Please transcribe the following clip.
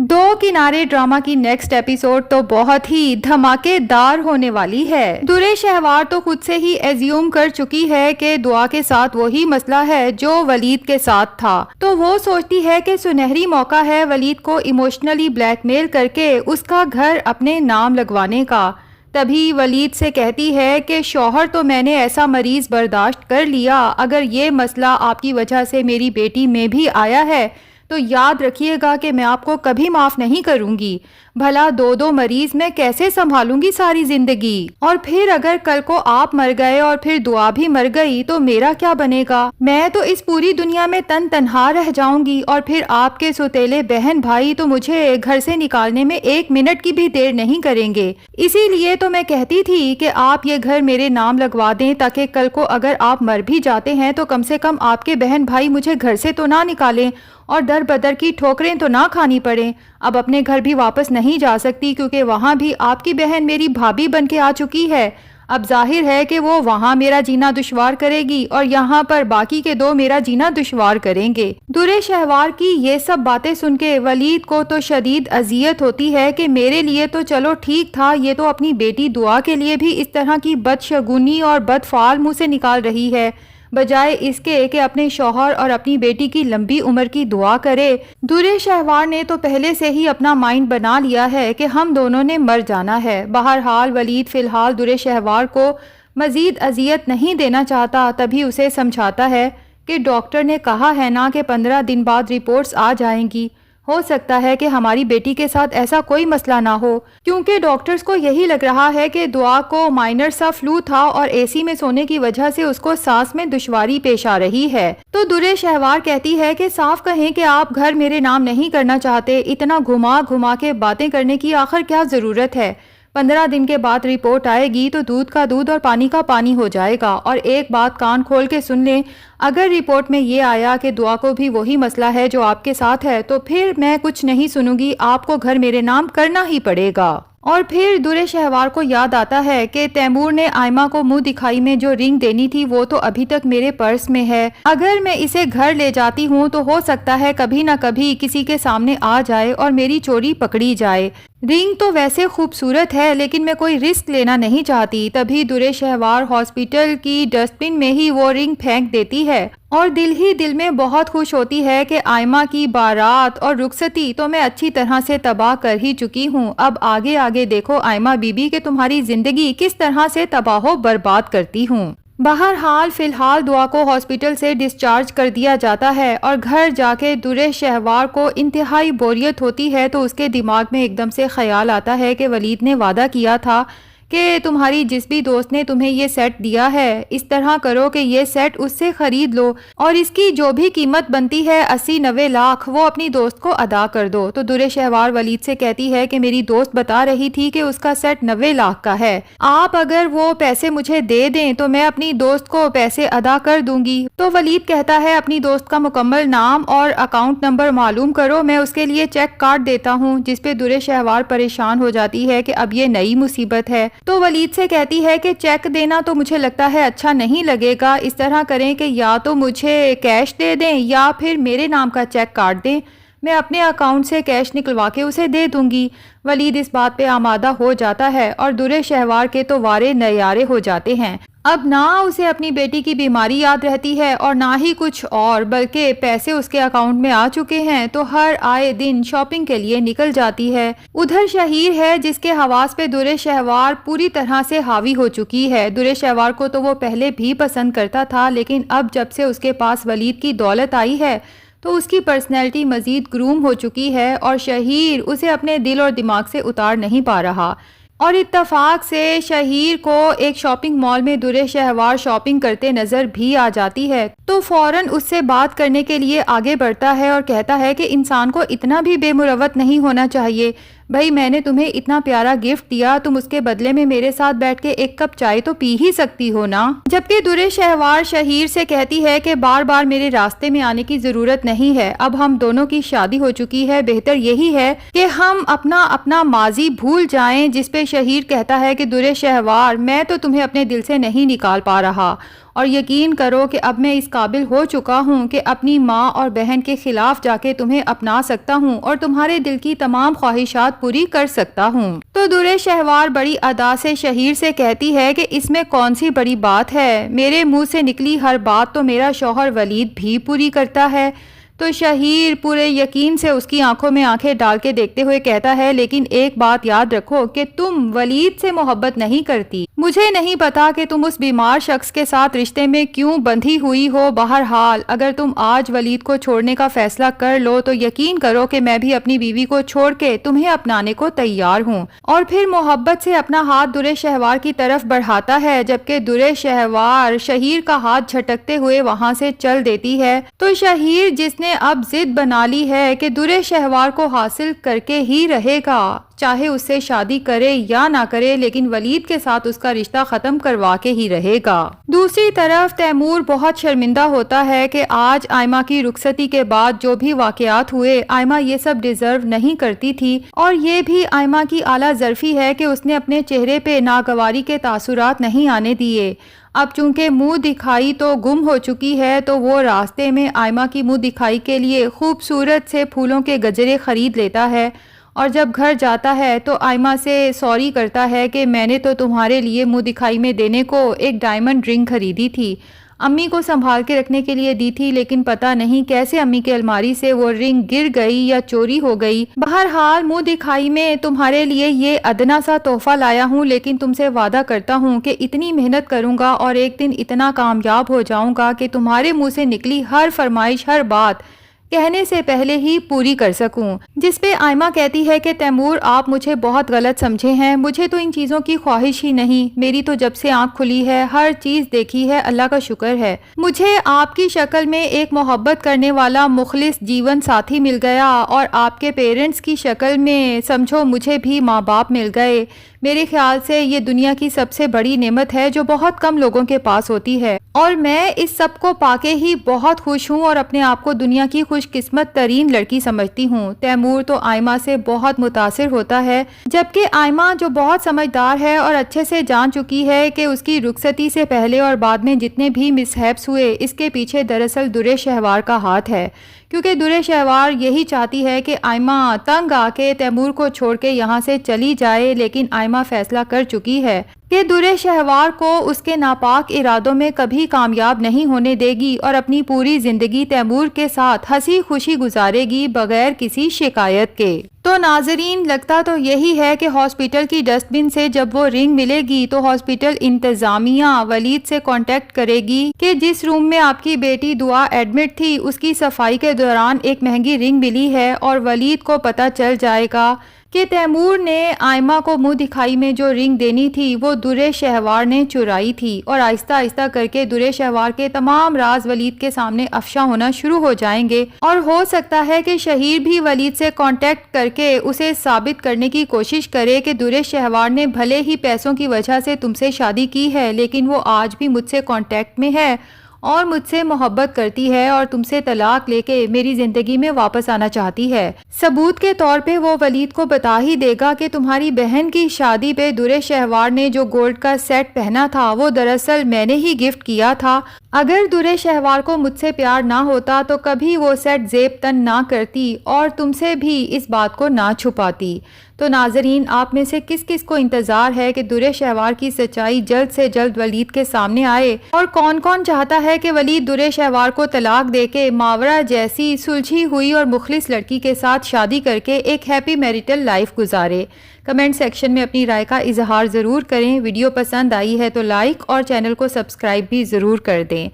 دو کنارے ڈرامہ کی next episode تو بہت ہی دھماکے دار ہونے والی ہے۔ درے شہوار تو خود سے ہی ایزیوم کر چکی ہے کہ دعا کے ساتھ وہی مسئلہ ہے جو ولید کے ساتھ تھا، تو وہ سوچتی ہے کہ سنہری موقع ہے ولید کو ایموشنلی بلیک میل کر کے اس کا گھر اپنے نام لگوانے کا۔ تبھی ولید سے کہتی ہے کہ شوہر تو میں نے ایسا مریض برداشت کر لیا، اگر یہ مسئلہ آپ کی وجہ سے میری بیٹی میں بھی آیا ہے تو یاد رکھیے گا کہ میں آپ کو کبھی معاف نہیں کروں گی۔ بھلا دو مریض میں کیسے سنبھالوں گی ساری زندگی؟ اور پھر اگر کل کو آپ مر گئے اور پھر دعا بھی مر گئی تو میرا کیا بنے گا؟ میں تو اس پوری دنیا میں تنہا رہ جاؤں گی، اور پھر آپ کے سوتیلے بہن بھائی تو مجھے گھر سے نکالنے میں 1 منٹ کی بھی دیر نہیں کریں گے۔ اسی لیے تو میں کہتی تھی کہ آپ یہ گھر میرے نام لگوا دیں، تاکہ کل کو اگر آپ مر بھی جاتے ہیں تو کم سے کم آپ کے بہن بھائی مجھے گھر سے تو نہ نکالیں اور در بدر کی ٹھوکریں تو نہ کھانی پڑیں۔ اب اپنے گھر بھی واپس نہیں جا سکتی کیونکہ وہاں بھی آپ کی بہن میری بھابھی بن کے آ چکی ہے۔ اب ظاہر ہے کہ وہ وہاں میرا جینا دشوار کرے گی اور یہاں پر باقی کے 2 میرا جینا دشوار کریں گے۔ درے شہوار کی یہ سب باتیں سن کے ولید کو تو شدید اذیت ہوتی ہے کہ میرے لیے تو چلو ٹھیک تھا، یہ تو اپنی بیٹی دعا کے لیے بھی اس طرح کی بدشگونی اور بدفعال منہ سے نکال رہی ہے، بجائے اس کے کہ اپنے شوہر اور اپنی بیٹی کی لمبی عمر کی دعا کرے۔ درے شہوار نے تو پہلے سے ہی اپنا مائنڈ بنا لیا ہے کہ ہم دونوں نے مر جانا ہے۔ بہرحال ولید فی الحال درے شہوار کو مزید اذیت نہیں دینا چاہتا، تبھی اسے سمجھاتا ہے کہ ڈاکٹر نے کہا ہے نا کہ 15 دن بعد رپورٹس آ جائیں گی، ہو سکتا ہے کہ ہماری بیٹی کے ساتھ ایسا کوئی مسئلہ نہ ہو، کیونکہ ڈاکٹرز کو یہی لگ رہا ہے کہ دعا کو مائنر سا فلو تھا اور اے سی میں سونے کی وجہ سے اس کو سانس میں دشواری پیش آ رہی ہے۔ تو درے شہوار کہتی ہے کہ صاف کہیں کہ آپ گھر میرے نام نہیں کرنا چاہتے، اتنا گھما کے باتیں کرنے کی آخر کیا ضرورت ہے؟ 15 دن کے بعد رپورٹ آئے گی تو دودھ کا دودھ اور پانی کا پانی ہو جائے گا۔ اور ایک بات کان کھول کے سن لیں، اگر رپورٹ میں یہ آیا کہ دعا کو بھی وہی مسئلہ ہے جو آپ کے ساتھ ہے تو پھر میں کچھ نہیں سنوں گی، آپ کو گھر میرے نام کرنا ہی پڑے گا۔ اور پھر درے شہوار کو یاد آتا ہے کہ تیمور نے آئمہ کو منہ دکھائی میں جو رنگ دینی تھی وہ تو ابھی تک میرے پرس میں ہے، اگر میں اسے گھر لے جاتی ہوں تو ہو سکتا ہے کبھی نہ کبھی کسی کے سامنے آ جائے اور میری چوری پکڑی جائے۔ رنگ تو ویسے خوبصورت ہے لیکن میں کوئی رسک لینا نہیں چاہتی۔ تبھی درے شہوار ہاسپٹل کی ڈسٹ بن میں ہی وہ رنگ پھینک دیتی ہے اور دل ہی دل میں بہت خوش ہوتی ہے کہ آئمہ کی بارات اور رخصتی تو میں اچھی طرح سے تباہ کر ہی چکی ہوں، اب آگے دیکھو آئمہ بی بی کہ تمہاری زندگی کس طرح سے تباہ و برباد کرتی ہوں۔ بہرحال فی الحال دعا کو ہاسپٹل سے ڈسچارج کر دیا جاتا ہے اور گھر جا کے درے شہوار کو انتہائی بوریت ہوتی ہے تو اس کے دماغ میں ایک دم سے خیال آتا ہے کہ ولید نے وعدہ کیا تھا کہ تمہاری جس بھی دوست نے تمہیں یہ سیٹ دیا ہے اس طرح کرو کہ یہ سیٹ اس سے خرید لو اور اس کی جو بھی قیمت بنتی ہے 80-90 لاکھ وہ اپنی دوست کو ادا کر دو۔ تو درے شہوار ولید سے کہتی ہے کہ میری دوست بتا رہی تھی کہ اس کا سیٹ 90 لاکھ کا ہے، آپ اگر وہ پیسے مجھے دے دیں تو میں اپنی دوست کو پیسے ادا کر دوں گی۔ تو ولید کہتا ہے اپنی دوست کا مکمل نام اور اکاؤنٹ نمبر معلوم کرو، میں اس کے لیے چیک کاٹ دیتا ہوں، جس پہ درے شہوار پریشان ہو جاتی ہے کہ اب یہ نئی مصیبت ہے۔ تو ولید سے کہتی ہے کہ چیک دینا تو مجھے لگتا ہے اچھا نہیں لگے گا، اس طرح کریں کہ یا تو مجھے کیش دے دیں یا پھر میرے نام کا چیک کاٹ دیں، میں اپنے اکاؤنٹ سے کیش نکلوا کے اسے دے دوں گی۔ ولید اس بات پہ آمادہ ہو جاتا ہے اور درے شہوار کے تو وارے نیارے ہو جاتے ہیں۔ اب نہ اسے اپنی بیٹی کی بیماری یاد رہتی ہے اور نہ ہی کچھ اور، بلکہ پیسے اس کے اکاؤنٹ میں آ چکے ہیں تو ہر آئے دن شاپنگ کے لیے نکل جاتی ہے۔ ادھر شہیر ہے جس کے حواس پہ درے شہوار پوری طرح سے حاوی ہو چکی ہے۔ درے شہوار کو تو وہ پہلے بھی پسند کرتا تھا لیکن اب جب سے اس کے پاس ولید کی دولت آئی ہے تو اس کی پرسنالٹی مزید گروم ہو چکی ہے اور شہیر اسے اپنے دل اور دماغ سے اتار نہیں پا رہا۔ اور اتفاق سے شہیر کو ایک شاپنگ مال میں درے شہوار شاپنگ کرتے نظر بھی آ جاتی ہے تو فوراً اس سے بات کرنے کے لیے آگے بڑھتا ہے اور کہتا ہے کہ انسان کو اتنا بھی بے مروت نہیں ہونا چاہیے، بھائی میں نے تمہیں اتنا پیارا گفٹ دیا، تم اس کے بدلے میں میرے ساتھ بیٹھ کے 1 کپ چائے تو پی ہی سکتی ہو نا۔ جبکہ درے شہوار شہیر سے کہتی ہے کہ بار بار میرے راستے میں آنے کی ضرورت نہیں ہے، اب ہم دونوں کی شادی ہو چکی ہے، بہتر یہی ہے کہ ہم اپنا ماضی بھول جائیں، جس پہ شہیر کہتا ہے کہ درے شہوار میں تو تمہیں اپنے دل سے نہیں نکال پا رہا اور یقین کرو کہ اب میں اس قابل ہو چکا ہوں کہ اپنی ماں اور بہن کے خلاف جا کے تمہیں اپنا سکتا ہوں اور تمہارے دل کی تمام خواہشات پوری کر سکتا ہوں۔ تو درِ شہوار بڑی ادا سے شہیر سے کہتی ہے کہ اس میں کون سی بڑی بات ہے، میرے منہ سے نکلی ہر بات تو میرا شوہر ولید بھی پوری کرتا ہے۔ تو شہیر پورے یقین سے اس کی آنکھوں میں آنکھیں ڈال کے دیکھتے ہوئے کہتا ہے، لیکن ایک بات یاد رکھو کہ تم ولید سے محبت نہیں کرتی۔ مجھے نہیں پتا کہ تم اس بیمار شخص کے ساتھ رشتے میں کیوں بندھی ہوئی ہو، بہرحال اگر تم آج ولید کو چھوڑنے کا فیصلہ کر لو تو یقین کرو کہ میں بھی اپنی بیوی کو چھوڑ کے تمہیں اپنانے کو تیار ہوں۔ اور پھر محبت سے اپنا ہاتھ درِ شہوار کی طرف بڑھاتا ہے، جبکہ درِ شہوار شہیر کا ہاتھ جھٹکتے ہوئے وہاں سے چل دیتی ہے۔ تو شہیر جس نے اب ضد بنا لی ہے کہ درِ شہوار کو حاصل کر کے ہی رہے گا، چاہے اس سے شادی کرے یا نہ کرے، لیکن ولید کے ساتھ اس کا رشتہ ختم کروا کے ہی رہے گا۔ دوسری طرف تیمور بہت شرمندہ ہوتا ہے کہ آج آئمہ کی رخصتی کے بعد جو بھی واقعات ہوئے، آئمہ یہ سب ڈیزرو نہیں کرتی تھی، اور یہ بھی آئمہ کی اعلیٰ ظرفی ہے کہ اس نے اپنے چہرے پہ ناگواری کے تاثرات نہیں آنے دیے۔ اب چونکہ منہ دکھائی تو گم ہو چکی ہے، تو وہ راستے میں آئمہ کی منہ دکھائی کے لیے خوبصورت سے پھولوں کے گجرے خرید لیتا ہے، اور جب گھر جاتا ہے تو آئمہ سے سوری کرتا ہے کہ میں نے تو تمہارے لیے منہ دکھائی میں دینے کو ایک ڈائمنڈ رنگ خریدی تھی، امی کو سنبھال کے رکھنے کے لیے دی تھی، لیکن پتہ نہیں کیسے امی کے الماری سے وہ رنگ گر گئی یا چوری ہو گئی۔ بہرحال منہ دکھائی میں تمہارے لیے یہ ادنا سا تحفہ لایا ہوں، لیکن تم سے وعدہ کرتا ہوں کہ اتنی محنت کروں گا اور ایک دن اتنا کامیاب ہو جاؤں گا کہ تمہارے منہ سے نکلی ہر فرمائش، ہر بات کہنے سے پہلے ہی پوری کر سکوں۔ جس پہ آئمہ کہتی ہے کہ تیمور آپ مجھے بہت غلط سمجھے ہیں، مجھے تو ان چیزوں کی خواہش ہی نہیں، میری تو جب سے آنکھ کھلی ہے ہر چیز دیکھی ہے، اللہ کا شکر ہے، مجھے آپ کی شکل میں ایک محبت کرنے والا مخلص جیون ساتھی مل گیا، اور آپ کے پیرنٹس کی شکل میں سمجھو مجھے بھی ماں باپ مل گئے۔ میرے خیال سے یہ دنیا کی سب سے بڑی نعمت ہے جو بہت کم لوگوں کے پاس ہوتی ہے، اور میں اس سب کو پا کے ہی بہت خوش ہوں اور اپنے آپ کو دنیا کی خوش قسمت ترین لڑکی سمجھتی ہوں۔ تیمور تو آئمہ سے بہت متاثر ہوتا ہے، جبکہ آئمہ جو بہت سمجھدار ہے اور اچھے سے جان چکی ہے کہ اس کی رخصتی سے پہلے اور بعد میں جتنے بھی مسہیپس ہوئے، اس کے پیچھے دراصل درِ شہوار کا ہاتھ ہے، کیونکہ درِ شہوار یہی چاہتی ہے کہ آئمہ تنگ آ کے تیمور کو چھوڑ کے یہاں سے چلی جائے، لیکن آئمہ فیصلہ کر چکی ہے کہ درِ شہوار کو اس کے ناپاک ارادوں میں کبھی کامیاب نہیں ہونے دے گی، اور اپنی پوری زندگی تیمور کے ساتھ ہنسی خوشی گزارے گی بغیر کسی شکایت کے۔ تو ناظرین، لگتا تو یہی ہے کہ ہاسپٹل کی ڈسٹ بن سے جب وہ رنگ ملے گی تو ہاسپٹل انتظامیہ ولید سے کانٹیکٹ کرے گی کہ جس روم میں آپ کی بیٹی دعا ایڈمٹ تھی، اس کی صفائی کے دوران ایک مہنگی رنگ ملی ہے، اور ولید کو پتہ چل جائے گا کہ تیمور نے آئمہ کو منہ دکھائی میں جو رنگ دینی تھی وہ درِ شہوار نے چرائی تھی، اور آہستہ آہستہ کر کے درِ شہوار کے تمام راز ولید کے سامنے افشا ہونا شروع ہو جائیں گے، اور ہو سکتا ہے کہ شہیر بھی ولید سے کانٹیکٹ کر کے اسے ثابت کرنے کی کوشش کرے کہ درِ شہوار نے بھلے ہی پیسوں کی وجہ سے تم سے شادی کی ہے، لیکن وہ آج بھی مجھ سے کانٹیکٹ میں ہے اور مجھ سے محبت کرتی ہے اور تم سے طلاق لے کے میری زندگی میں واپس آنا چاہتی ہے۔ ثبوت کے طور پہ وہ ولید کو بتا ہی دے گا کہ تمہاری بہن کی شادی پہ درِ شہوار نے جو گولڈ کا سیٹ پہنا تھا وہ دراصل میں نے ہی گفٹ کیا تھا۔ اگر درِ شہوار کو مجھ سے پیار نہ ہوتا تو کبھی وہ سیٹ زیب تن نہ کرتی اور تم سے بھی اس بات کو نہ چھپاتی۔ تو ناظرین، آپ میں سے کس کس کو انتظار ہے کہ درِ شہوار کی سچائی جلد سے جلد ولید کے سامنے آئے، اور کون کون چاہتا ہے کہ ولید درِ شہوار کو طلاق دے کے ماورا جیسی سلجھی ہوئی اور مخلص لڑکی کے ساتھ شادی کر کے ایک ہیپی میریٹل لائف گزارے؟ کمنٹ سیکشن میں اپنی رائے کا اظہار ضرور کریں۔ ویڈیو پسند آئی ہے تو لائک اور چینل کو سبسکرائب بھی ضرور کر دیں۔